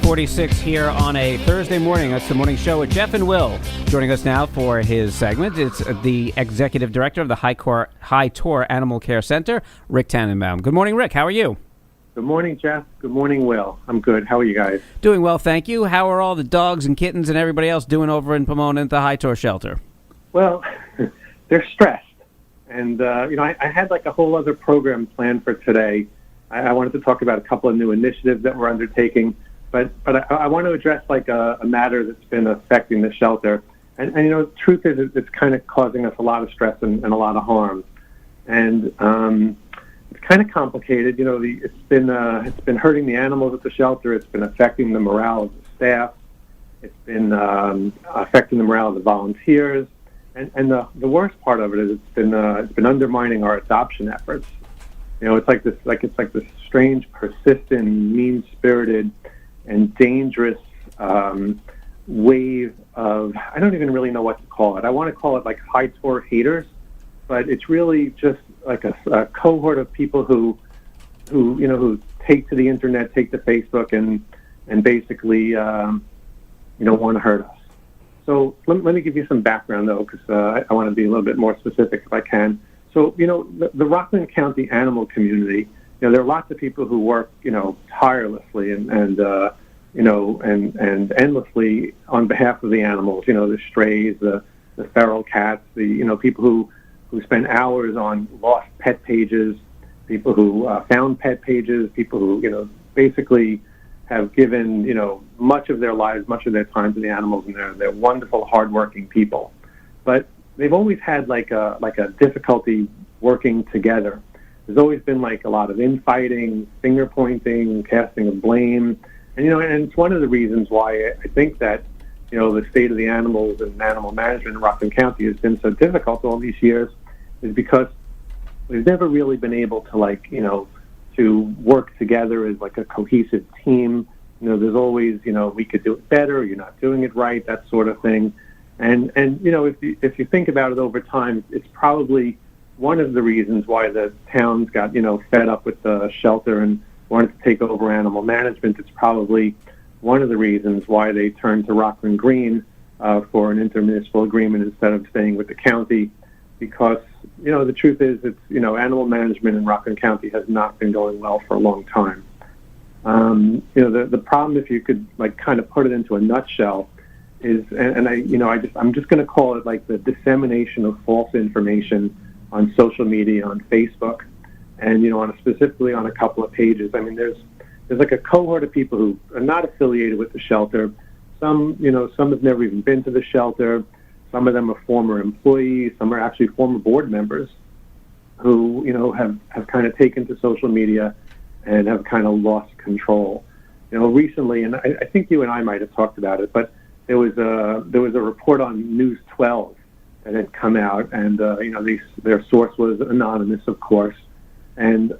8:46 here on a Thursday morning. That's the morning show with Jeff and Will. Joining us now for his segment, it's the executive director of the High Tor Animal Care Center, Rick Tannenbaum. Good morning, Rick. How are you? Good morning, Jeff. Good morning, Will. I'm good. How are you guys? Doing well, thank you. How are all the dogs and kittens and everybody else doing over in Pomona at the High Tor shelter? Well, they're stressed. And, I had like a whole other program planned for today. I wanted to talk about a couple of new initiatives that we're undertaking, but I want to address like a matter that's been affecting the shelter. And the truth is it's kind of causing us a lot of stress and a lot of harm. And it's kind of complicated. It's been hurting the animals at the shelter. It's been affecting the morale of the staff. It's been affecting the morale of the volunteers. And the worst part of it is it's been undermining our adoption efforts. It's like this strange, persistent, mean-spirited, and dangerous wave of, I don't even really know what to call it. I want to call it like High Tor haters, but it's really just like a cohort of people who take to the internet, take to Facebook, and basically want to hurt us. So let me give you some background, though, because I want to be a little bit more specific if I can. So, the Rockland County animal community, there are lots of people who work, tirelessly and endlessly on behalf of the animals, the strays, the feral cats, the people who spend hours on lost pet pages, people who found pet pages, people who, basically have given, much of their lives, much of their time to the animals, and they're wonderful, hardworking people. But they've always had like a difficulty working together. There's always been like a lot of infighting, finger pointing, casting of blame, and and it's one of the reasons why I think that the state of the animals and animal management in Rockland County has been so difficult all these years, is because we've never really been able to to work together as like a cohesive team. There's always we could do it better, you're not doing it right, that sort of thing. And if you think about it over time, it's probably one of the reasons why the towns got fed up with the shelter and wanted to take over animal management. It's probably one of the reasons why they turned to Rockland Green for an intermunicipal agreement instead of staying with the county, because the truth is it's animal management in Rockland County has not been going well for a long time. The problem, if you could kind of put it into a nutshell, is, I'm just going to call it like the dissemination of false information on social media, on Facebook, and specifically on a couple of pages. I mean, there's like a cohort of people who are not affiliated with the shelter. Some have never even been to the shelter. Some of them are former employees. Some are actually former board members who have kind of taken to social media and have kind of lost control. Recently, and I think you and I might have talked about it, but there was a report on News 12 that had come out, and their source was anonymous, of course, and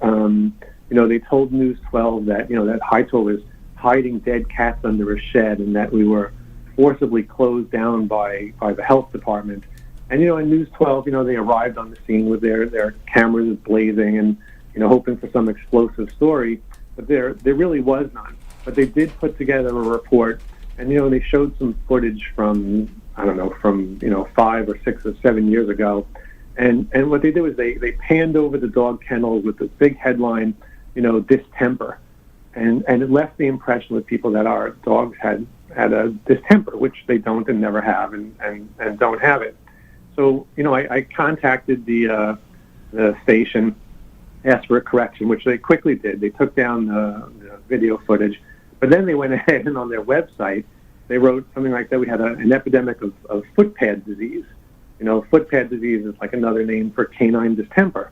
they told News 12 that that High Tor was hiding dead cats under a shed, and that we were forcibly closed down by the health department. And in News 12, they arrived on the scene with their cameras blazing and hoping for some explosive story, but there really was none. But they did put together a report. And, they showed some footage from 5 or 6 or 7 years ago. And what they did was they panned over the dog kennels with this big headline, distemper. And it left the impression with people that our dogs had a distemper, which they don't and never have and don't have it. So, I contacted the station, asked for a correction, which they quickly did. They took down the video footage. But then they went ahead and on their website, they wrote something like that we had an epidemic of foot pad disease. Foot pad disease is like another name for canine distemper.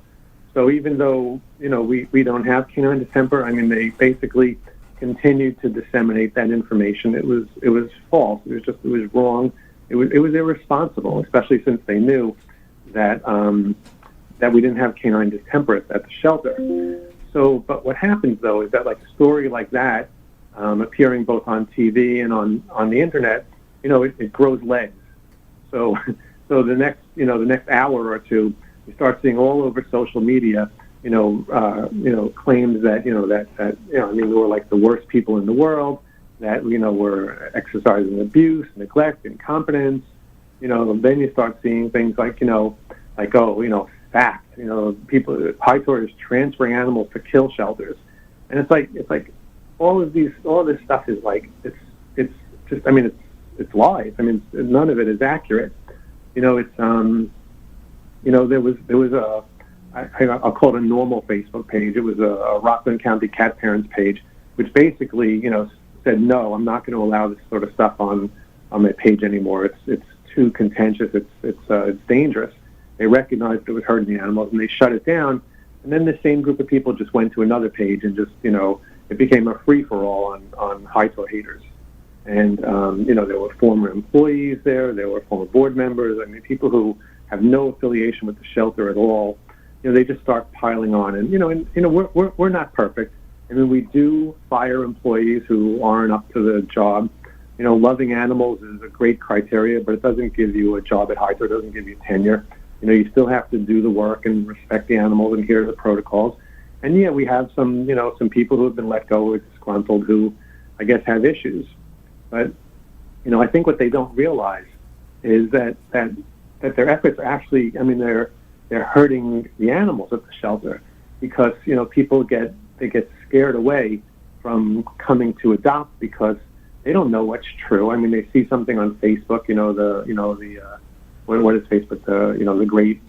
So even though, we don't have canine distemper, I mean, they basically continued to disseminate that information. It was false. It was wrong. It was irresponsible, especially since they knew that that we didn't have canine distemper at the shelter. So, but what happens though is that like a story like that, appearing both on TV and on the internet, it grows legs. So the next hour or two, you start seeing all over social media, claims that, we were like the worst people in the world, that, were exercising abuse, neglect, incompetence. Then you start seeing things like, fact, people, high tours transferring animals to kill shelters. And it's like all this stuff is like, it's just, it's lies. None of it is accurate. There was I'll call it a normal Facebook page. It was a Rockland County cat parents page, which basically, said, no, I'm not going to allow this sort of stuff on my page anymore. It's too contentious. It's dangerous. They recognized it was hurting the animals, and they shut it down. And then the same group of people just went to another page, and just, it became a free-for-all on high-tour haters. And, there were former employees there. There were former board members. People who have no affiliation with the shelter at all. They just start piling on. And, we're not perfect. We do fire employees who aren't up to the job. Loving animals is a great criteria, but it doesn't give you a job at Hydro. It doesn't give you tenure. You still have to do the work and respect the animals and adhere to the protocols. And yeah, we have some people who have been let go or disgruntled who, I guess, have issues. But, I think what they don't realize is that their efforts are actually, they're hurting the animals at the shelter because, people get scared away from coming to adopt because they don't know what's true. They see something on Facebook, what is Facebook? The great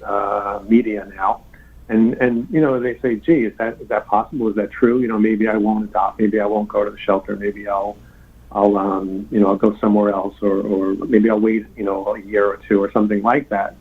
media now, and they say, gee, is that possible? Is that true? Maybe I won't adopt. Maybe I won't go to the shelter. Maybe I'll go somewhere else, or maybe I'll wait, a year or two or something like that.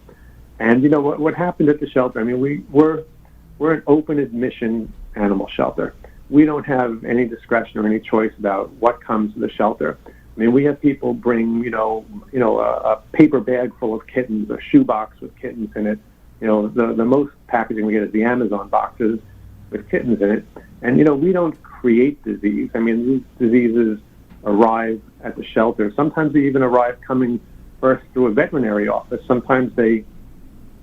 And what happened at the shelter? We're an open admission animal shelter. We don't have any discretion or any choice about what comes to the shelter. We have people bring, a paper bag full of kittens, a shoebox with kittens in it. The most packaging we get is the Amazon boxes with kittens in it. And, we don't create disease. These diseases arrive at the shelter. Sometimes they even arrive coming first through a veterinary office. Sometimes they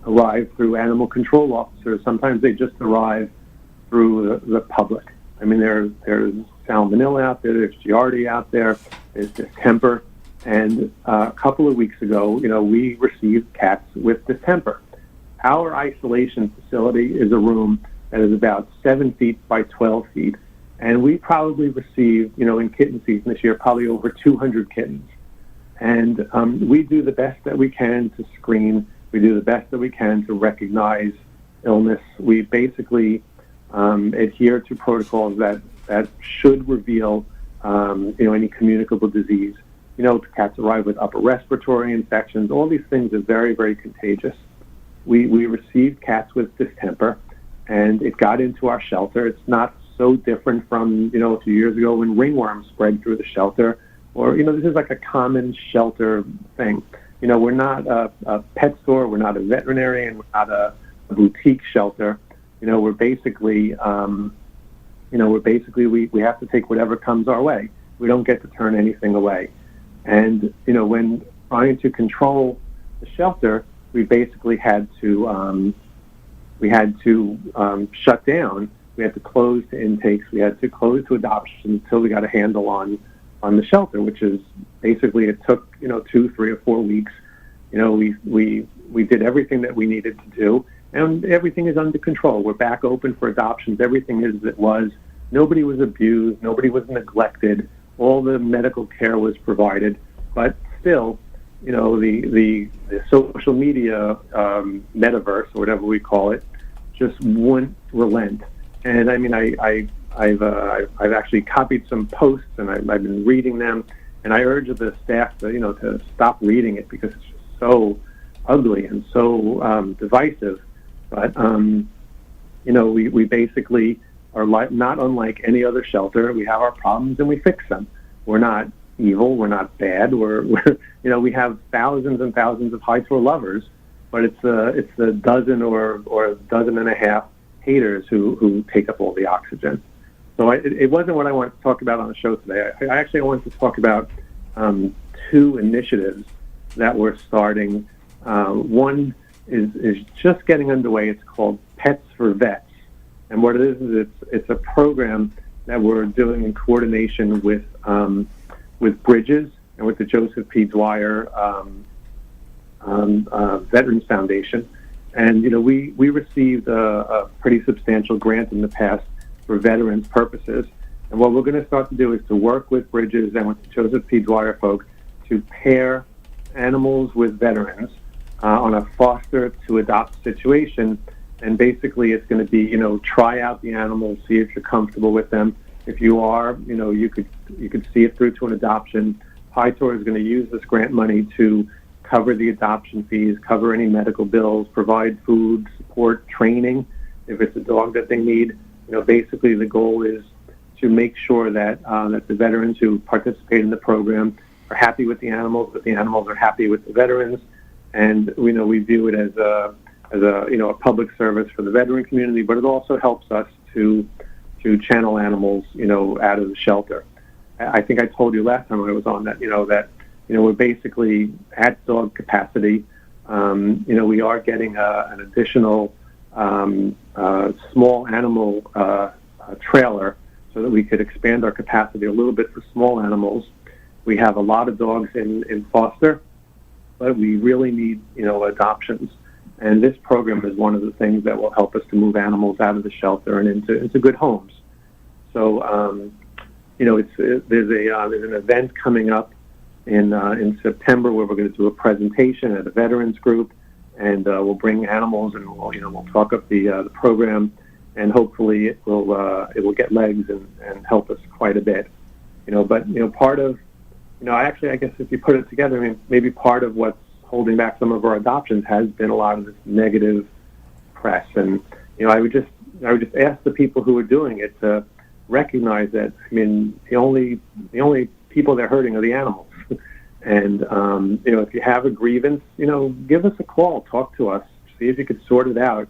arrive through animal control officers. Sometimes they just arrive through the public. There's salmonella out there, there's Giardia out there, there's distemper. And a couple of weeks ago, we received cats with distemper. Our isolation facility is a room that is about 7 feet by 12 feet. And we probably received, in kitten season this year, probably over 200 kittens. And we do the best that we can to screen. We do the best that we can to recognize illness. We basically adhere to protocols that should reveal, any communicable disease. Cats arrive with upper respiratory infections. All these things are very, very contagious. We received cats with distemper, and it got into our shelter. It's not so different from, a few years ago when ringworm spread through the shelter. Or, this is like a common shelter thing. We're not a pet store. We're not a veterinarian. We're not a boutique shelter. We're basically, we have to take whatever comes our way. We don't get to turn anything away. And, when trying to control the shelter, we basically had to shut down. We had to close to intakes. We had to close to adoption until we got a handle on the shelter, which is basically, it took, 2, 3, or 4 weeks. We did everything that we needed to do, and everything is under control. We're back open for adoptions. Everything is as it was. Nobody was abused. Nobody was neglected. All the medical care was provided. But still, the social media metaverse, or whatever we call it, just wouldn't relent. And I've actually copied some posts, and I've been reading them, and I urge the staff to stop reading it because it's just so ugly and so divisive. But we basically are not unlike any other shelter. We have our problems and we fix them. We're not evil. We're not bad. We have thousands and thousands of high tour lovers, but it's a dozen or a dozen and a half haters who take up all the oxygen. So it wasn't what I wanted to talk about on the show today. I actually wanted to talk about 2 initiatives that we're starting. One is just getting underway. It's called Pets for Vets. And what it is it's a program that we're doing in coordination with Bridges and with the Joseph P. Dwyer Veterans Foundation. And, we received a pretty substantial grant in the past for veterans purposes. And what we're going to start to do is to work with Bridges and with the Joseph P. Dwyer folks to pair animals with veterans on a foster to adopt situation. And basically it's going to be, try out the animals, see if you're comfortable with them. If you are, you could see it through to an adoption. Hightour is going to use this grant money to cover the adoption fees, cover any medical bills, provide food, support, training if it's a dog that they need. Basically the goal is to make sure that that the veterans who participate in the program are happy with the animals, that the animals are happy with the veterans, and we view it as a public service for the veteran community, but it also helps us to channel animals out of the shelter. I think I told you last time I was on that we're basically at dog capacity. We are getting an additional small animal trailer so that we could expand our capacity a little bit for small animals. We have a lot of dogs in foster, but we really need, adoptions. And this program is one of the things that will help us to move animals out of the shelter and into good homes. So, there's an event coming up in September where we're going to do a presentation at a veterans group, and we'll bring animals and we'll talk up the program, and hopefully it will get legs and help us quite a bit. But part of I guess if you put it together, maybe part of what's holding back some of our adoptions has been a lot of this negative press, and I would just ask the people who are doing it to recognize that the only people they're hurting are the animals. And if you have a grievance, give us a call, talk to us, see if you could sort it out.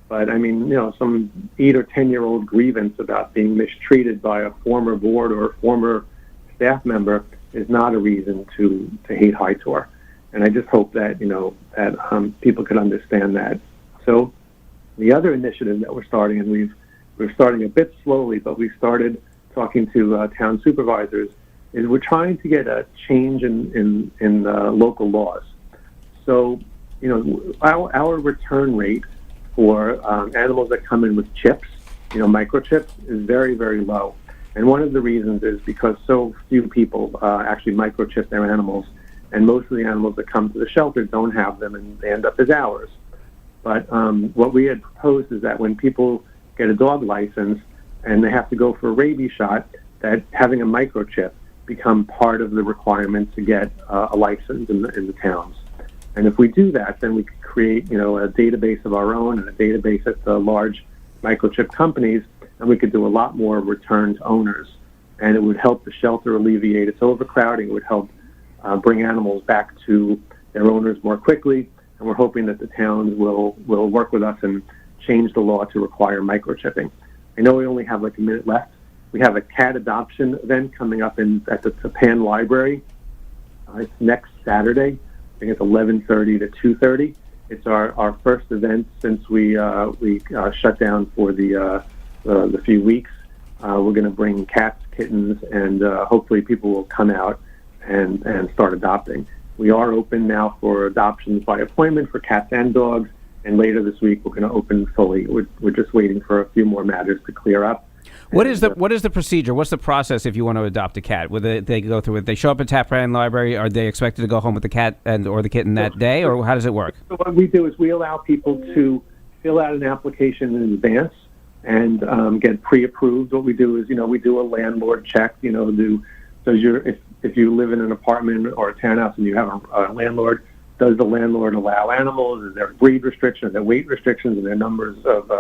But some 8 or 10-year-old grievance about being mistreated by a former board or a former staff member is not a reason to hate Hightour. And I just hope that that people could understand that. So the other initiative that we're starting, and we're starting a bit slowly, but we started talking to town supervisors, is we're trying to get a change in local laws. So our return rate for animals that come in with chips, microchips, is very, very low. And one of the reasons is because so few people actually microchip their animals, and most of the animals that come to the shelter don't have them, and they end up as ours. But what we had proposed is that when people get a dog license and they have to go for a rabies shot, that having a microchip become part of the requirement to get a license in the towns. And if we do that, then we could create, a database of our own and a database at the large microchip companies, and we could do a lot more return to owners. And it would help the shelter alleviate its overcrowding. It would help bring animals back to their owners more quickly. And we're hoping that the towns will work with us and change the law to require microchipping. I know we only have like a minute left. We have a cat adoption event coming up at the Tapan Library. It's next Saturday. I think it's 11:30 to 2:30. It's our first event since we shut down for the few weeks. We're going to bring cats, kittens, and hopefully people will come out and start adopting. We are open now for adoptions by appointment for cats and dogs, and later this week we're going to open fully. We're just waiting for a few more matters to clear up. What is the procedure? What's the process if you want to adopt a cat? Would they go through it? They show up at Tapan Library. Are they expected to go home with the cat or the kitten that day, or how does it work? So what we do is we allow people to fill out an application in advance and get pre-approved. What we do is, we do a landlord check. If you live in an apartment or a townhouse and you have a landlord, does the landlord allow animals? Is there breed restrictions? Are there weight restrictions? Are there numbers of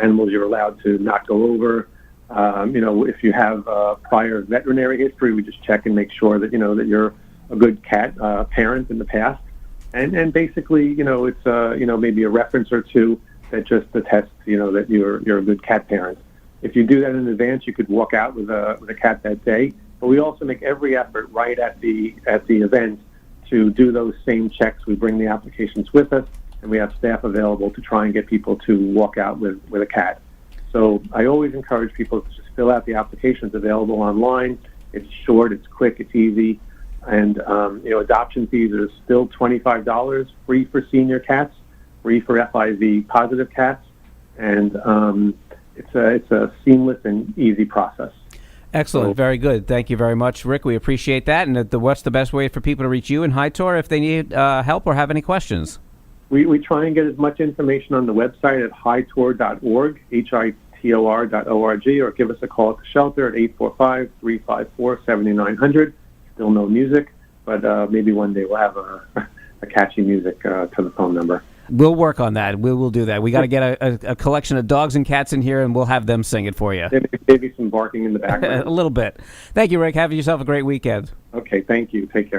animals you're allowed to not go over? If you have prior veterinary history, we just check and make sure that that you're a good cat parent in the past, and basically it's maybe a reference or two that just attests that you're a good cat parent. If you do that in advance, you could walk out with a cat that day. But we also make every effort right at the event to do those same checks. We bring the applications with us, and we have staff available to try and get people to walk out with a cat. So I always encourage people to just fill out the applications available online. It's short, it's quick, it's easy. And, adoption fees are still $25, free for senior cats, free for FIV positive cats. And it's a seamless and easy process. Excellent. Very good. Thank you very much, Rick. We appreciate that. And what's the best way for people to reach you in Hightor if they need help or have any questions? We try and get as much information on the website at hightor.org, hitor.org, or give us a call at the shelter at 845-354-7900. Still no music, but maybe one day we'll have a catchy music to the phone number. We'll work on that. We'll do that. We got to get a collection of dogs and cats in here, and we'll have them sing it for you. Maybe some barking in the background. A little bit. Thank you, Rick. Have yourself a great weekend. Okay, thank you. Take care.